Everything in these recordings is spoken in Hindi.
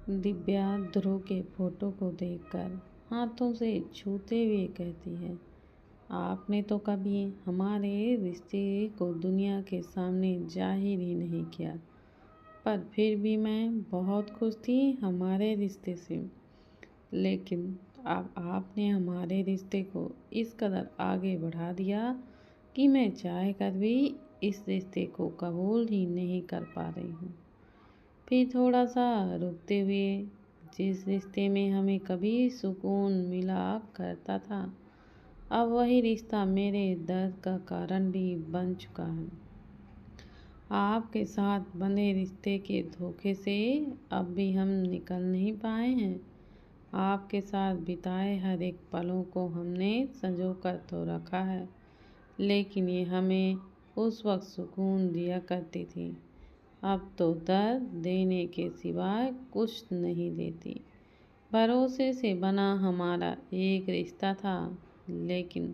दिव्या ध्रुव के फोटो को देखकर हाथों से छूते हुए कहती है, आपने तो कभी हमारे रिश्ते को दुनिया के सामने जाहिर ही नहीं किया, पर फिर भी मैं बहुत खुश थी हमारे रिश्ते से। लेकिन अब आपने हमारे रिश्ते को इस कदर आगे बढ़ा दिया कि मैं चाह कर भी इस रिश्ते को कबूल ही नहीं कर पा रही हूँ। फिर थोड़ा सा रुकते हुए, जिस रिश्ते में हमें कभी सुकून मिला करता था, अब वही रिश्ता मेरे दर्द का कारण भी बन चुका है। आपके साथ बंधे रिश्ते के धोखे से अब भी हम निकल नहीं पाए हैं। आपके साथ बिताए हर एक पलों को हमने संजो कर तो रखा है, लेकिन ये हमें उस वक्त सुकून दिया करती थी, अब तो दर्द देने के सिवाय कुछ नहीं देती। भरोसे से बना हमारा एक रिश्ता था, लेकिन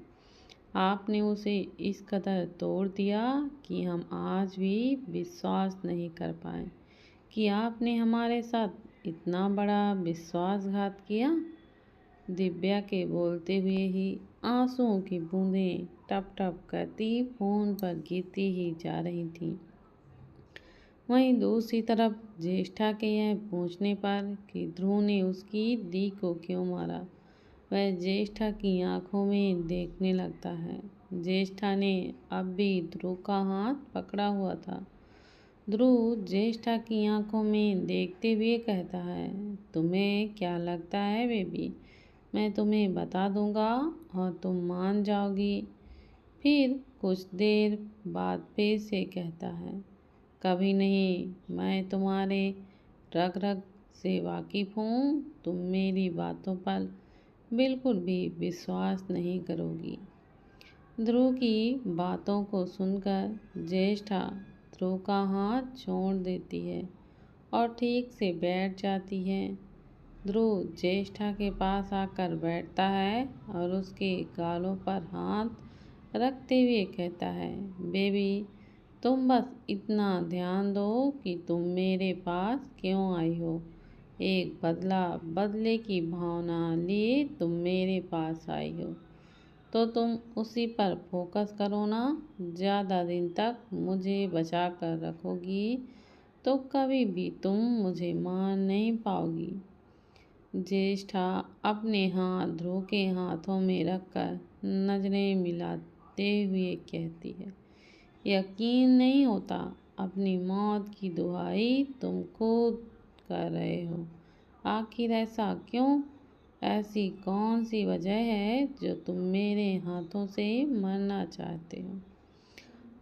आपने उसे इस कदर तोड़ दिया कि हम आज भी विश्वास नहीं कर पाए कि आपने हमारे साथ इतना बड़ा विश्वासघात किया। दिव्या के बोलते हुए ही आंसुओं की बूंदें टप टप करती फोन पर गिरती ही जा रही थी। वहीं दूसरी तरफ ज्येष्ठा के यह पूछने पर कि ध्रुव ने उसकी दी को क्यों मारा, वह ज्येष्ठा की आंखों में देखने लगता है। ज्येष्ठा ने अब भी ध्रुव का हाथ पकड़ा हुआ था। ध्रुव ज्येष्ठा की आंखों में देखते हुए कहता है, तुम्हें क्या लगता है बेबी, मैं तुम्हें बता दूंगा और तुम मान जाओगी। फिर कुछ देर बाद फिर से कहता है, कभी नहीं, मैं तुम्हारे रग रग से वाकिफ हूँ, तुम मेरी बातों पर बिल्कुल भी विश्वास नहीं करोगी। ध्रुव की बातों को सुनकर ज्येष्ठा ध्रुव का हाथ छोड़ देती है और ठीक से बैठ जाती है। ध्रुव ज्येष्ठा के पास आकर बैठता है और उसके गालों पर हाथ रखते हुए कहता है, बेबी, तुम बस इतना ध्यान दो कि तुम मेरे पास क्यों आई हो। एक बदले की भावना लिए तुम मेरे पास आई हो, तो तुम उसी पर फोकस करो ना। ज़्यादा दिन तक मुझे बचा कर रखोगी तो कभी भी तुम मुझे मान नहीं पाओगी। ज्येष्ठा अपने हाथ ध्रुव के हाथों में रखकर नजरें मिलाते हुए कहती है, यकीन नहीं होता, अपनी मौत की दुहाई तुम खुद कर रहे हो। आखिर ऐसा क्यों? ऐसी कौन सी वजह है जो तुम मेरे हाथों से मरना चाहते हो?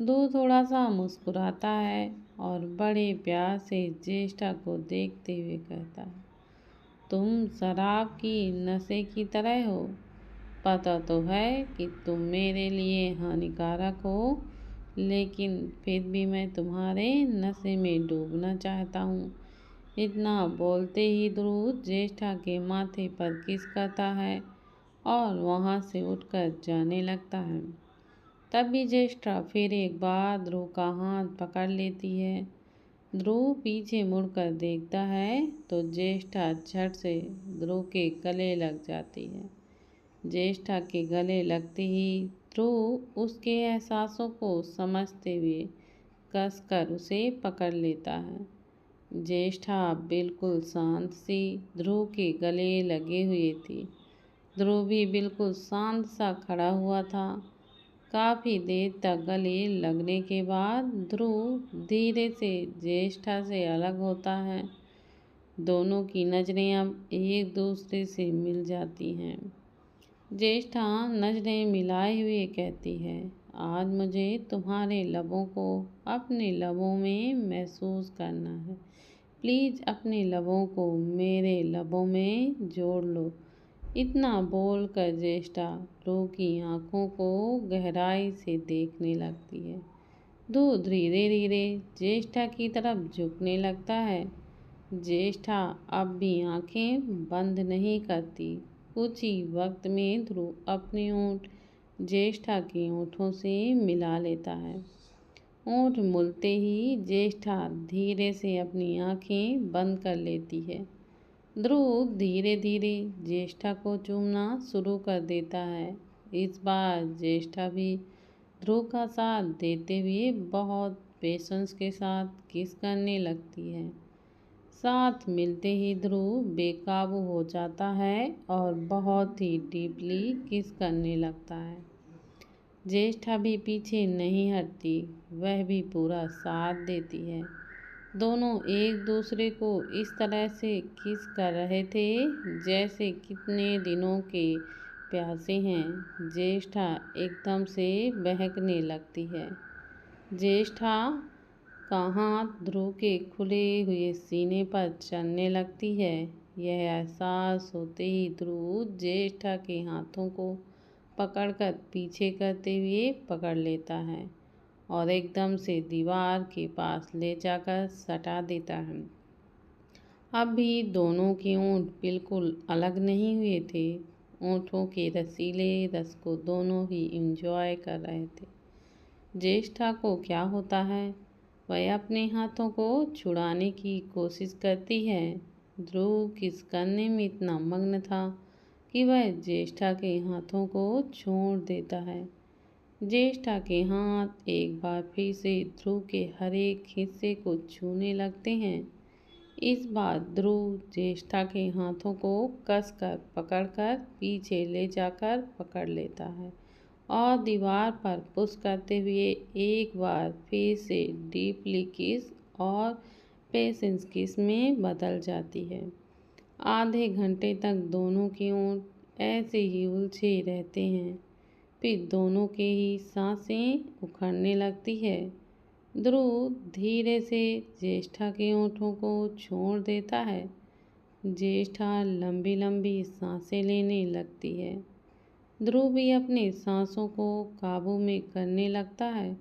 दो थोड़ा सा मुस्कुराता है और बड़े प्यार से ज्येष्ठा को देखते हुए कहता है, तुम शराब की नशे की तरह हो। पता तो है कि तुम मेरे लिए हानिकारक हो, लेकिन फिर भी मैं तुम्हारे नशे में डूबना चाहता हूँ। इतना बोलते ही ध्रुव ज्येष्ठा के माथे पर किस करता है और वहाँ से उठकर जाने लगता है। तभी ज्येष्ठा फिर एक बार ध्रुव का हाथ पकड़ लेती है। ध्रुव पीछे मुड़कर देखता है तो ज्येष्ठा झट से ध्रुव के गले लग जाती है। ज्येष्ठा के गले लगते ही ध्रुव उसके एहसासों को समझते हुए कसकर उसे पकड़ लेता है। ज्येष्ठा बिल्कुल शांत सी ध्रुव के गले लगे हुए थी। ध्रुव भी बिल्कुल शांत सा खड़ा हुआ था। काफ़ी देर तक गले लगने के बाद ध्रुव धीरे से ज्येष्ठा से अलग होता है। दोनों की नज़रें अब एक दूसरे से मिल जाती हैं। ज्येष्ठा नजरें मिलाए हुए कहती है, आज मुझे तुम्हारे लबों को अपने लबों में महसूस करना है। प्लीज़ अपने लबों को मेरे लबों में जोड़ लो। इतना बोलकर ज्येष्ठा ध्रुव की आंखों को गहराई से देखने लगती है। ध्रुव धीरे धीरे ज्येष्ठा की तरफ झुकने लगता है। ज्येष्ठा अब भी आंखें बंद नहीं करती। कुछ ही वक्त में ध्रुव अपने होंठ ज्येष्ठा के होठों से मिला लेता है। होंठ मुलते ही ज्येष्ठा धीरे से अपनी आंखें बंद कर लेती है। ध्रुव धीरे धीरे ज्येष्ठा को चूमना शुरू कर देता है। इस बार ज्येष्ठा भी ध्रुव का साथ देते हुए बहुत पेशेंस के साथ किस करने लगती है। साथ मिलते ही ध्रुव बेकाबू हो जाता है और बहुत ही डीपली किस करने लगता है। ज्येष्ठा भी पीछे नहीं हटती, वह भी पूरा साथ देती है। दोनों एक दूसरे को इस तरह से किस कर रहे थे जैसे कितने दिनों के प्यासे हैं। ज्येष्ठा एकदम से बहकने लगती है। ज्येष्ठा का हाथ ध्रुव के खुले हुए सीने पर चलने लगती है। यह एहसास होते ही ध्रुव ज्येष्ठा के हाथों को पकड़कर पीछे करते हुए पकड़ लेता है और एकदम से दीवार के पास ले जाकर सटा देता है। अब भी दोनों के होंठ बिल्कुल अलग नहीं हुए थे। होंठों के रसीले रस को दोनों ही एंजॉय कर रहे थे। ज्येष्ठा को क्या होता है, वह अपने हाथों को छुड़ाने की कोशिश करती है। ध्रुव किस करने में इतना मग्न था कि वह ज्येष्ठा के हाथों को छोड़ देता है। ज्येष्ठा के हाथ एक बार फिर से ध्रुव के हर एक हिस्से को छूने लगते हैं। इस बार ध्रुव ज्येष्ठा के हाथों को कसकर पकड़कर पीछे ले जाकर पकड़ लेता है और दीवार पर पुश करते हुए एक बार फिर से डीपली किस और पेशेंस किस में बदल जाती है। आधे घंटे तक दोनों के होंठ ऐसे ही उलझे रहते हैं। फिर दोनों के ही सांसें उखड़ने लगती है। ध्रुव धीरे से ज्येष्ठा के होंठों को छोड़ देता है। ज्येष्ठा लंबी लंबी सांसें लेने लगती है। ध्रुव भी अपनी सांसों को काबू में करने लगता है।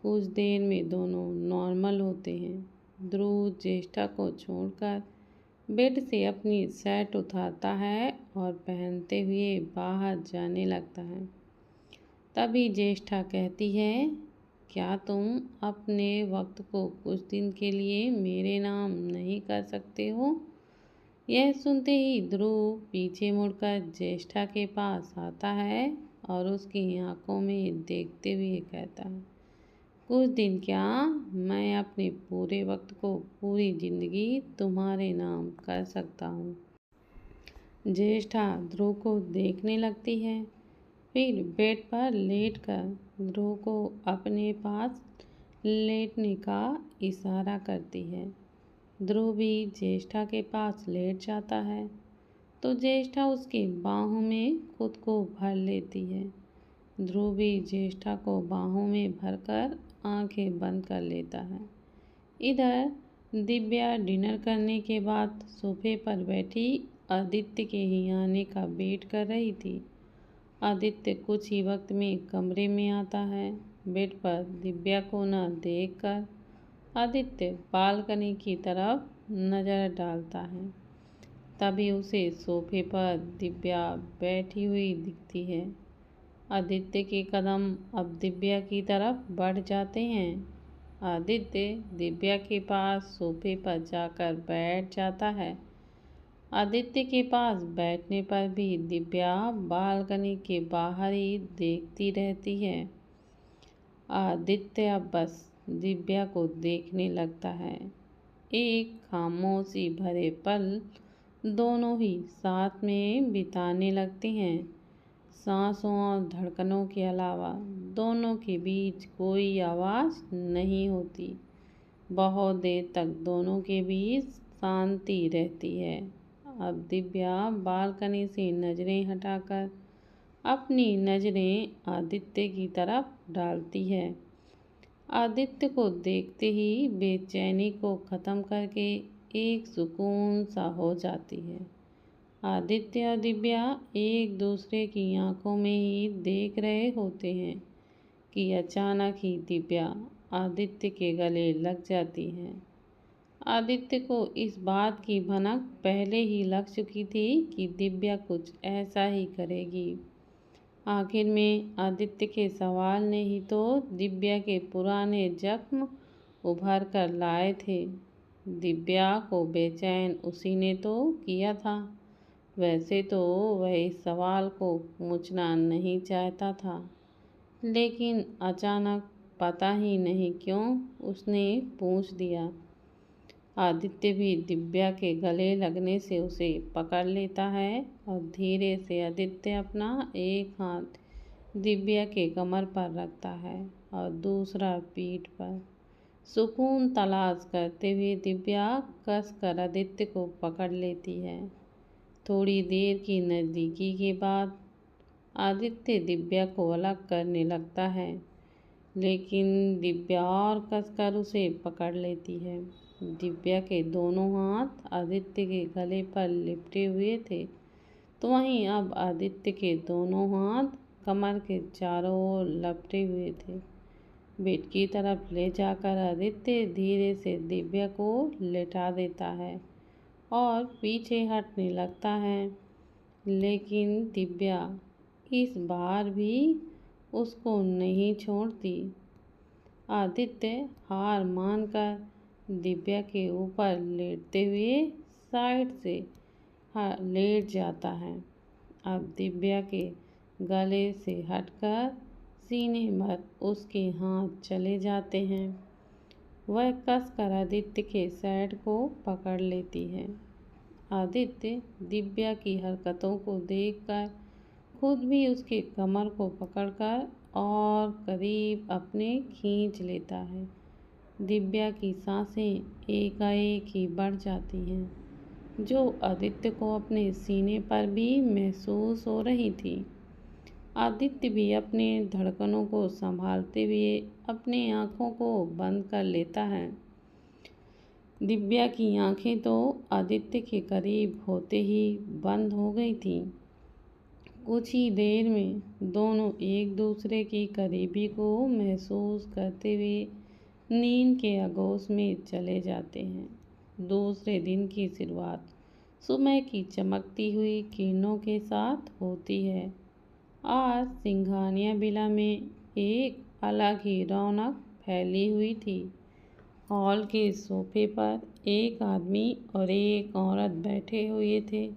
कुछ देर में दोनों नॉर्मल होते हैं। ध्रुव ज्येष्ठा को छोड़कर बेड से अपनी शर्ट उतारता है और पहनते हुए बाहर जाने लगता है। तभी ज्येष्ठा कहती है, क्या तुम अपने वक्त को कुछ दिन के लिए मेरे नाम नहीं कर सकते हो? यह सुनते ही ध्रुव पीछे मुड़कर ज्येष्ठा के पास आता है और उसकी आंखों में देखते हुए कहता है, कुछ दिन क्या, मैं अपने पूरे वक्त को, पूरी जिंदगी तुम्हारे नाम कर सकता हूँ। ज्येष्ठा ध्रुव को देखने लगती है, फिर बेड पर लेटकर ध्रुव को अपने पास लेटने का इशारा करती है। ध्रुव भी ज्येष्ठा के पास लेट जाता है तो ज्येष्ठा उसकी बाहों में खुद को भर लेती है। ध्रुव भी ज्येष्ठा को बाहों में भरकर आंखें बंद कर लेता है। इधर दिव्या डिनर करने के बाद सोफे पर बैठी आदित्य के ही आने का वेट कर रही थी। आदित्य कुछ ही वक्त में कमरे में आता है। बेड पर दिव्या को न देखकर आदित्य बालकनी की तरफ नज़र डालता है। तभी उसे सोफे पर दिव्या बैठी हुई दिखती है। आदित्य के कदम अब दिव्या की तरफ बढ़ जाते हैं। आदित्य दिव्या के पास सोफे पर जाकर बैठ जाता है। आदित्य के पास बैठने पर भी दिव्या बालकनी के बाहर ही देखती रहती है। आदित्य अब बस दिव्या को देखने लगता है। एक खामोशी भरे पल दोनों ही साथ में बिताने लगते हैं। सांसों और धड़कनों के अलावा दोनों के बीच कोई आवाज़ नहीं होती। बहुत देर तक दोनों के बीच शांति रहती है। अब दिव्या बालकनी से नज़रें हटाकर अपनी नज़रें आदित्य की तरफ डालती है। आदित्य को देखते ही बेचैनी को ख़त्म करके एक सुकून सा हो जाती है। आदित्य और दिव्या एक दूसरे की आंखों में ही देख रहे होते हैं कि अचानक ही दिव्या आदित्य के गले लग जाती है। आदित्य को इस बात की भनक पहले ही लग चुकी थी कि दिव्या कुछ ऐसा ही करेगी। आखिर में आदित्य के सवाल ने ही तो दिव्या के पुराने जख्म उभर कर लाए थे। दिव्या को बेचैन उसी ने तो किया था। वैसे तो वह इस सवाल को पूछना नहीं चाहता था, लेकिन अचानक पता ही नहीं क्यों उसने पूछ दिया। आदित्य भी दिव्या के गले लगने से उसे पकड़ लेता है और धीरे से आदित्य अपना एक हाथ दिव्या के कमर पर रखता है और दूसरा पीठ पर। सुकून तलाश करते हुए दिव्या कसकर आदित्य को पकड़ लेती है। थोड़ी देर की नज़दीकी के बाद आदित्य दिव्या को अलग करने लगता है, लेकिन दिव्या और कसकर उसे पकड़ लेती है। दिव्या के दोनों हाथ आदित्य के गले पर लिपटे हुए थे, तो वहीं अब आदित्य के दोनों हाथ कमर के चारों ओर लपटे हुए थे। बेड की तरफ ले जाकर आदित्य धीरे से दिव्या को लेटा देता है और पीछे हटने लगता है, लेकिन दिव्या इस बार भी उसको नहीं छोड़ती। आदित्य हार मानकर दिव्या के ऊपर लेटते हुए साइड से लेट जाता है। अब दिव्या के गले से हटकर सीने पर उसके हाथ चले जाते हैं। वह कसकर आदित्य के सैड को पकड़ लेती है। आदित्य दिव्या की हरकतों को देखकर खुद भी उसके कमर को पकड़कर और करीब अपने खींच लेता है। दिव्या की सांसें एकाएक ही बढ़ जाती हैं, जो आदित्य को अपने सीने पर भी महसूस हो रही थी। आदित्य भी अपने धड़कनों को संभालते हुए अपनी आंखों को बंद कर लेता है। दिव्या की आंखें तो आदित्य के करीब होते ही बंद हो गई थीं। कुछ ही देर में दोनों एक दूसरे की करीबी को महसूस करते हुए नींद के आगोश में चले जाते हैं। दूसरे दिन की शुरुआत सुबह की चमकती हुई किरणों के साथ होती है। आज सिंघानिया विला में एक अलग ही रौनक फैली हुई थी। हॉल के सोफे पर एक आदमी और एक औरत बैठे हुए थे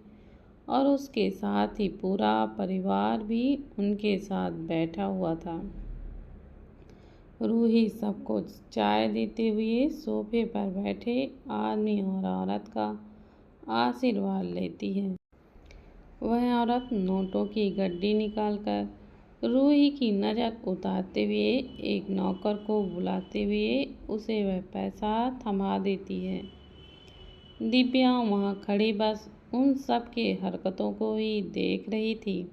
और उसके साथ ही पूरा परिवार भी उनके साथ बैठा हुआ था। रूही सबको चाय देते हुए सोफे पर बैठे आदमी और औरत का आशीर्वाद लेती है। वह औरत नोटों की गड्डी निकालकर रूही की नज़र उतारते हुए एक नौकर को बुलाते हुए उसे वह पैसा थमा देती है। दिव्या वहाँ खड़ी बस उन सब के हरकतों को ही देख रही थी।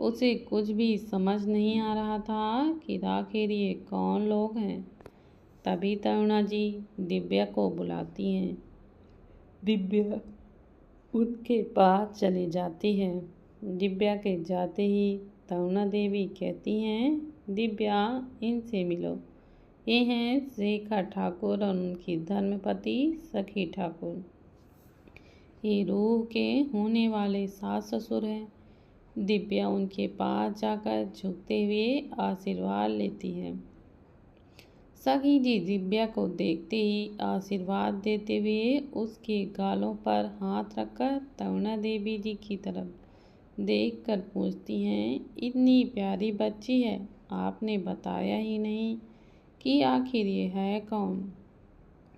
उसे कुछ भी समझ नहीं आ रहा था कि आखिर ये कौन लोग हैं। तभी तरुणा जी दिव्या को बुलाती हैं। दिव्या उनके पास चली जाती है। दिव्या के जाते ही तरुणा देवी कहती हैं, दिव्या इनसे मिलो। ये हैं शेखर ठाकुर और उनकी धर्मपति सखी ठाकुर। ये रूह के होने वाले सास ससुर हैं। दिव्या उनके पास जाकर झुकते हुए आशीर्वाद लेती है। सखी जी दिव्या को देखते ही आशीर्वाद देते हुए उसके गालों पर हाथ रखकर तरुणा देवी जी की तरफ देखकर पूछती हैं, इतनी प्यारी बच्ची है, आपने बताया ही नहीं कि आखिर ये है कौन।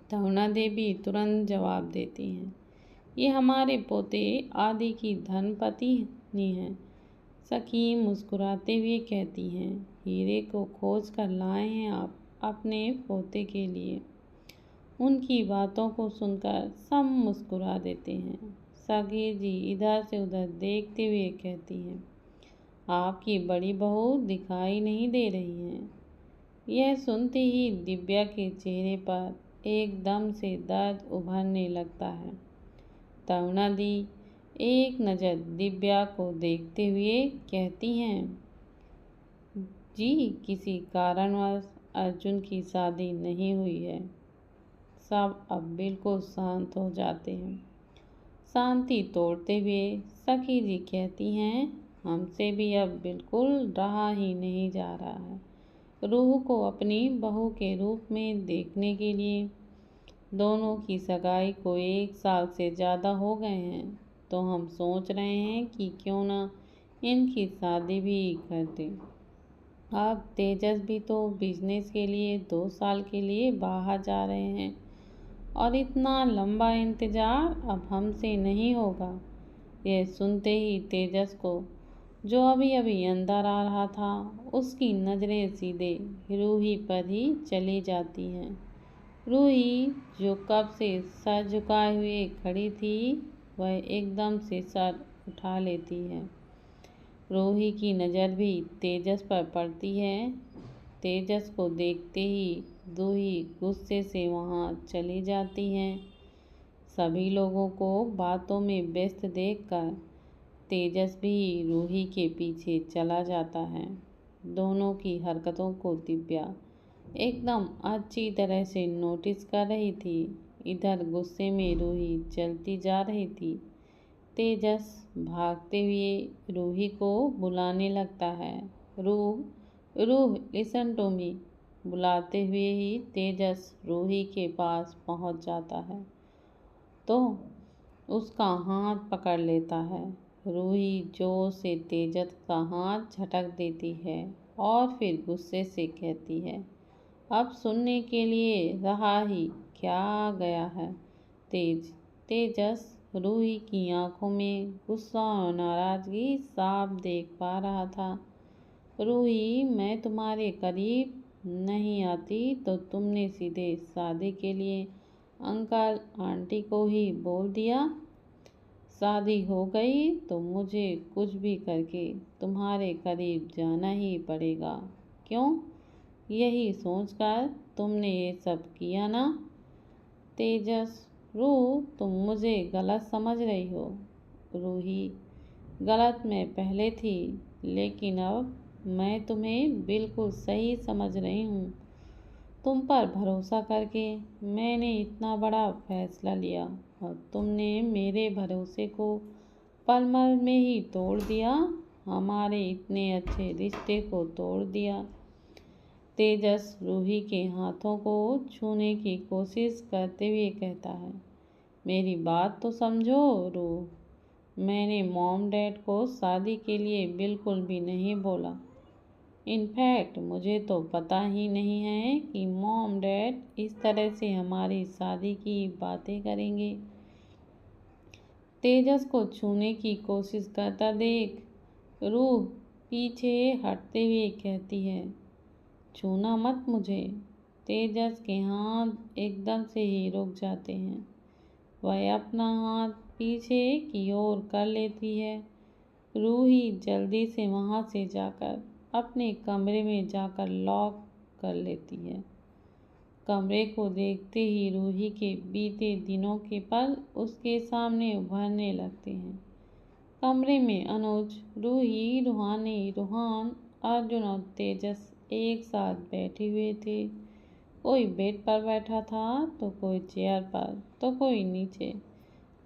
तरुणा देवी तुरंत जवाब देती हैं, ये हमारे पोते आदि की धर्मपत्नी हैं। सखी मुस्कुराते हुए कहती हैं, हीरे को खोज कर लाए हैं आप अपने पोते के लिए। उनकी बातों को सुनकर सब मुस्कुरा देते हैं। सखी जी इधर से उधर देखते हुए कहती हैं, आपकी बड़ी बहू दिखाई नहीं दे रही हैं। यह सुनते ही दिव्या के चेहरे पर एकदम से दर्द उभरने लगता है। तरुणा दी एक नज़र दिव्या को देखते हुए कहती हैं, जी किसी कारणवश अर्जुन की शादी नहीं हुई है। सब अब बिल्कुल शांत हो जाते हैं। शांति तोड़ते हुए सखी जी कहती हैं, हमसे भी अब बिल्कुल रहा ही नहीं जा रहा है रूह को अपनी बहू के रूप में देखने के लिए। दोनों की सगाई को 1 साल से ज़्यादा हो गए हैं, तो हम सोच रहे हैं कि क्यों ना इनकी शादी भी कर दें। अब तेजस भी तो बिजनेस के लिए 2 साल के लिए बाहर जा रहे हैं और इतना लंबा इंतज़ार अब हमसे नहीं होगा। यह सुनते ही तेजस को, जो अभी अभी अंदर आ रहा था, उसकी नज़रें सीधे रूही पर ही चली जाती हैं। रूही, जो कब से सर झुकाए हुए खड़ी थी, वह एकदम से सर उठा लेती है। रूही की नज़र भी तेजस पर पड़ती है। तेजस को देखते ही रूही गुस्से से वहाँ चली जाती हैं। सभी लोगों को बातों में व्यस्त देखकर तेजस भी रूही के पीछे चला जाता है। दोनों की हरकतों को दिव्या एकदम अच्छी तरह से नोटिस कर रही थी। इधर गुस्से में रूही चलती जा रही थी। तेजस भागते हुए रूही को बुलाने लगता है। रूह, रूह, लिसन टू मी। बुलाते हुए ही तेजस रूही के पास पहुंच जाता है तो उसका हाथ पकड़ लेता है। रूही जोर से तेजस का हाथ झटक देती है और फिर गुस्से से कहती है, अब सुनने के लिए रहा ही क्या गया है। तेजस रूही की आंखों में गुस्सा और नाराजगी साफ देख पा रहा था। रूही, मैं तुम्हारे करीब नहीं आती तो तुमने सीधे शादी के लिए अंकल आंटी को ही बोल दिया। शादी हो गई तो मुझे कुछ भी करके तुम्हारे करीब जाना ही पड़ेगा। क्यों? यही सोचकर तुमने ये सब किया ना? तेजस, रूह, तुम मुझे गलत समझ रही हो। रूही, गलत मैं पहले थी, लेकिन अब मैं तुम्हें बिल्कुल सही समझ रही हूँ। तुम पर भरोसा करके मैंने इतना बड़ा फैसला लिया और तुमने मेरे भरोसे को पल भर में ही तोड़ दिया। हमारे इतने अच्छे रिश्ते को तोड़ दिया। तेजस रूही के हाथों को छूने की कोशिश करते हुए कहता है, मेरी बात तो समझो रूह। मैंने मॉम डैड को शादी के लिए बिल्कुल भी नहीं बोला। इनफैक्ट मुझे तो पता ही नहीं है कि मॉम डैड इस तरह से हमारी शादी की बातें करेंगे। तेजस को छूने की कोशिश करता देख रूह पीछे हटते हुए कहती है, छूना मत मुझे। तेजस के हाथ एकदम से ही रुक जाते हैं। वह अपना हाथ पीछे की ओर कर लेती है। रूही जल्दी से वहाँ से जाकर अपने कमरे में जाकर लॉक कर लेती है। कमरे को देखते ही रूही के बीते दिनों के पल उसके सामने उभरने लगते हैं। कमरे में अनुज, रूही, रूहानी, रूहान, अर्जुन और तेजस एक साथ बैठे हुए थे। कोई बेड पर बैठा था तो कोई चेयर पर तो कोई नीचे।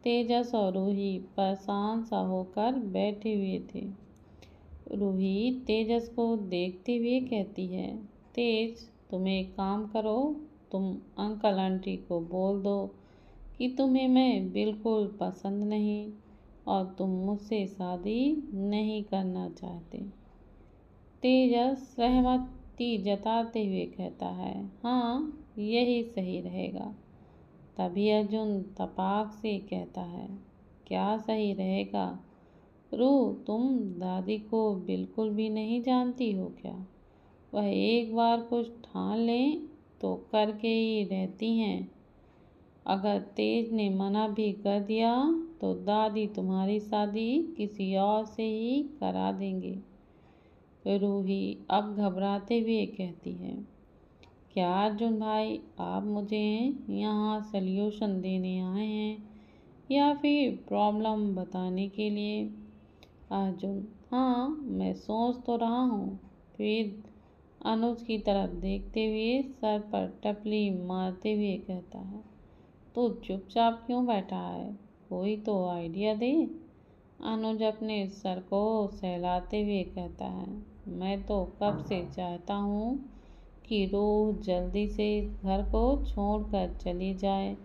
तेजस और रूही परेशान सा होकर बैठे हुए थे। रूही तेजस को देखते हुए कहती है, तेज, तुम एक काम करो, तुम अंकल आंटी को बोल दो कि तुम्हें मैं बिल्कुल पसंद नहीं और तुम मुझसे शादी नहीं करना चाहते। तेजस सहमति जताते हुए कहता है, हाँ, यही सही रहेगा। तभी अर्जुन तपाक से कहता है, क्या सही रहेगा? रूह, तुम दादी को बिल्कुल भी नहीं जानती हो क्या? वह एक बार कुछ ठान लें तो करके ही रहती हैं। अगर तेज ने मना भी कर दिया तो दादी तुम्हारी शादी किसी और से ही करा देंगे। रूही अब घबराते हुए कहती है, क्या अर्जुन भाई, आप मुझे यहाँ सल्यूशन देने आए हैं या फिर प्रॉब्लम बताने के लिए? अर्जुन, हाँ, मैं सोच तो रहा हूँ। फिर अनुज की तरफ देखते हुए सर पर टपली मारते हुए कहता है, तो चुपचाप क्यों बैठा है? कोई तो आइडिया दे। अनुज अपने सर को सहलाते हुए कहता है, मैं तो कब से चाहता हूँ कि रूह जल्दी से इस घर को छोड़कर चली जाए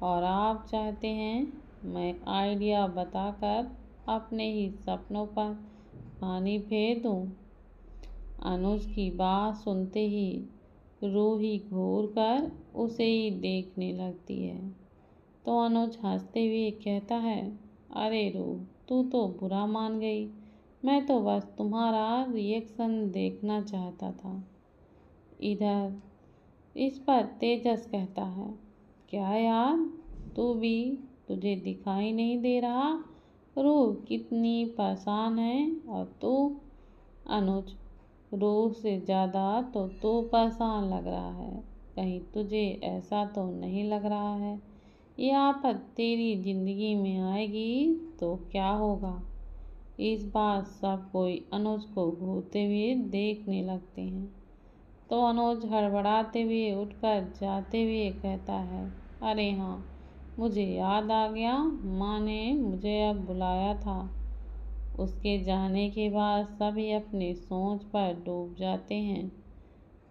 और आप चाहते हैं मैं आइडिया बताकर अपने ही सपनों पर पानी फेर दूं। अनुज की बात सुनते ही रूही घूर कर उसे ही देखने लगती है तो अनुज हंसते हुए कहता है, अरे रूह, तू तो बुरा मान गई। मैं तो बस तुम्हारा रिएक्शन देखना चाहता था। इधर इस पर तेजस कहता है, क्या यार, तू भी, तुझे दिखाई नहीं दे रहा रूह कितनी परेशान है? और तू? अनुज, रूह से ज़्यादा तो तू परेशान लग रहा है। कहीं तुझे ऐसा तो नहीं लग रहा है ये आफत तेरी जिंदगी में आएगी तो क्या होगा? इस बार सब कोई अनुज को घूरते हुए देखने लगते हैं तो अनुज हड़बड़ाते हुए उठकर जाते हुए कहता है, अरे हाँ, मुझे याद आ गया, माँ ने मुझे अब बुलाया था। उसके जाने के बाद सभी अपनी सोच पर डूब जाते हैं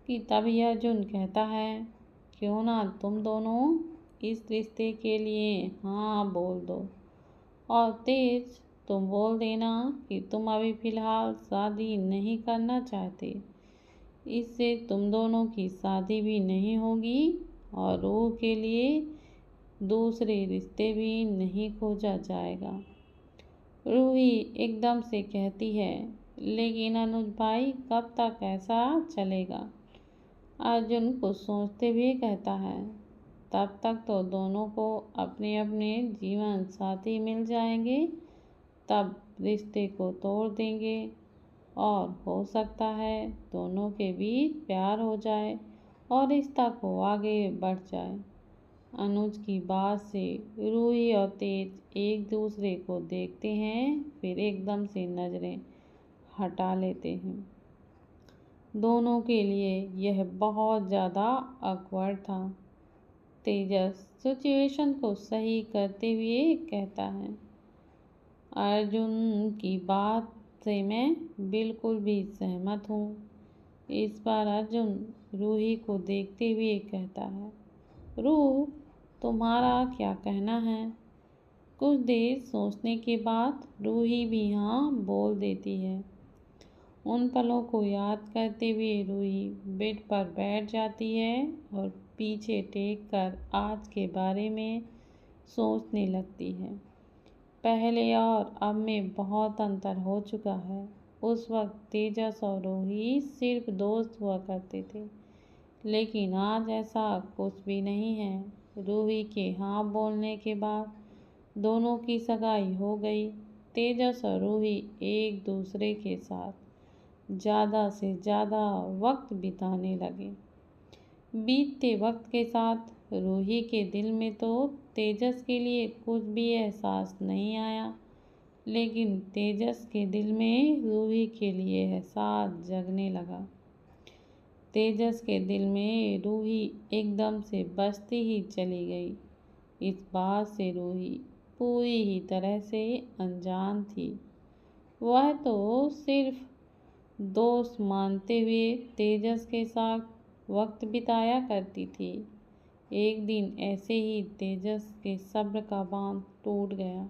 कि तभी अर्जुन कहता है, क्यों ना तुम दोनों इस रिश्ते के लिए हाँ बोल दो। और तेज, तुम बोल देना कि तुम अभी फ़िलहाल शादी नहीं करना चाहते। इससे तुम दोनों की शादी भी नहीं होगी और रूह के लिए दूसरे रिश्ते भी नहीं खोजा जाएगा। रूही एकदम से कहती है, लेकिन अनुज भाई, कब तक ऐसा चलेगा? अर्जुन कुछ सोचते हुए कहता है, तब तक तो दोनों को अपने अपने जीवन साथी मिल जाएंगे, तब रिश्ते को तोड़ देंगे और हो सकता है दोनों के बीच प्यार हो जाए और रिश्ता को आगे बढ़ जाए। अनुज की बात से रूही और तेज एक दूसरे को देखते हैं, फिर एकदम से नजरें हटा लेते हैं। दोनों के लिए यह बहुत ज़्यादा ऑकवर्ड था। तेजस सिचुएशन को सही करते हुए कहता है, अर्जुन की बात से मैं बिल्कुल भी सहमत हूँ। इस बार अर्जुन रूही को देखते हुए कहता है, रूह, तुम्हारा क्या कहना है? कुछ देर सोचने के बाद रूही भी हाँ बोल देती है। उन पलों को याद करते हुए रूही बेड पर बैठ जाती है और पीछे टेक कर आज के बारे में सोचने लगती है। पहले और अब में बहुत अंतर हो चुका है। उस वक्त तेजस और रूही सिर्फ दोस्त हुआ करते थे, लेकिन आज ऐसा कुछ भी नहीं है। रूही के हाँ बोलने के बाद दोनों की सगाई हो गई। तेजस और रूही एक दूसरे के साथ ज़्यादा से ज़्यादा वक्त बिताने लगे। बीतते वक्त के साथ रूही के दिल में तो तेजस के लिए कुछ भी एहसास नहीं आया, लेकिन तेजस के दिल में रूही के लिए एहसास जगने लगा। तेजस के दिल में रूही एकदम से बसती ही चली गई। इस बात से रूही पूरी ही तरह से अनजान थी। वह तो सिर्फ दोस्त मानते हुए तेजस के साथ वक्त बिताया करती थी। एक दिन ऐसे ही तेजस के सब्र का बांध टूट गया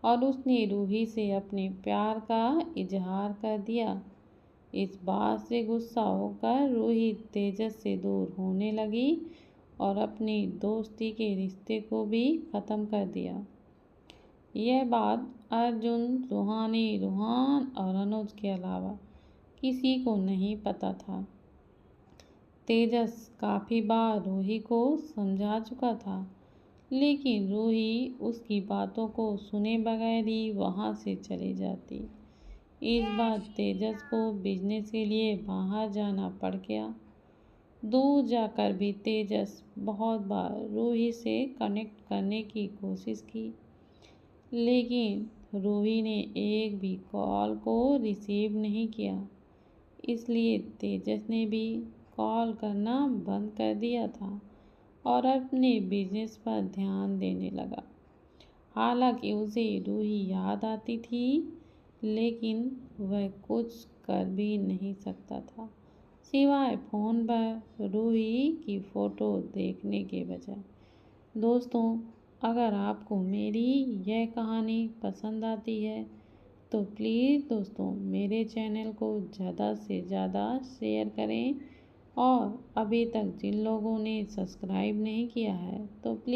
और उसने रूही से अपने प्यार का इजहार कर दिया। इस बात से गुस्सा होकर रूही तेजस से दूर होने लगी और अपनी दोस्ती के रिश्ते को भी ख़त्म कर दिया। यह बात अर्जुन, रूहानी, रूहान और अनुज के अलावा किसी को नहीं पता था। तेजस काफ़ी बार रूही को समझा चुका था, लेकिन रूही उसकी बातों को सुने बगैर ही वहाँ से चली जाती। इस बार तेजस को बिजनेस के लिए बाहर जाना पड़ गया। दूर जाकर भी तेजस बहुत बार रूही से कनेक्ट करने की कोशिश की, लेकिन रूही ने एक भी कॉल को रिसीव नहीं किया। इसलिए तेजस ने भी कॉल करना बंद कर दिया था और अपने बिजनेस पर ध्यान देने लगा। हालांकि उसे रूही याद आती थी, लेकिन वह कुछ कर भी नहीं सकता था। सिवाय फ़ोन पर रूही की फ़ोटो देखने के बजाय। दोस्तों, अगर आपको मेरी यह कहानी पसंद आती है तो प्लीज़ दोस्तों मेरे चैनल को ज़्यादा से ज़्यादा शेयर करें और अभी तक जिन लोगों ने सब्सक्राइब नहीं किया है तो प्लीज़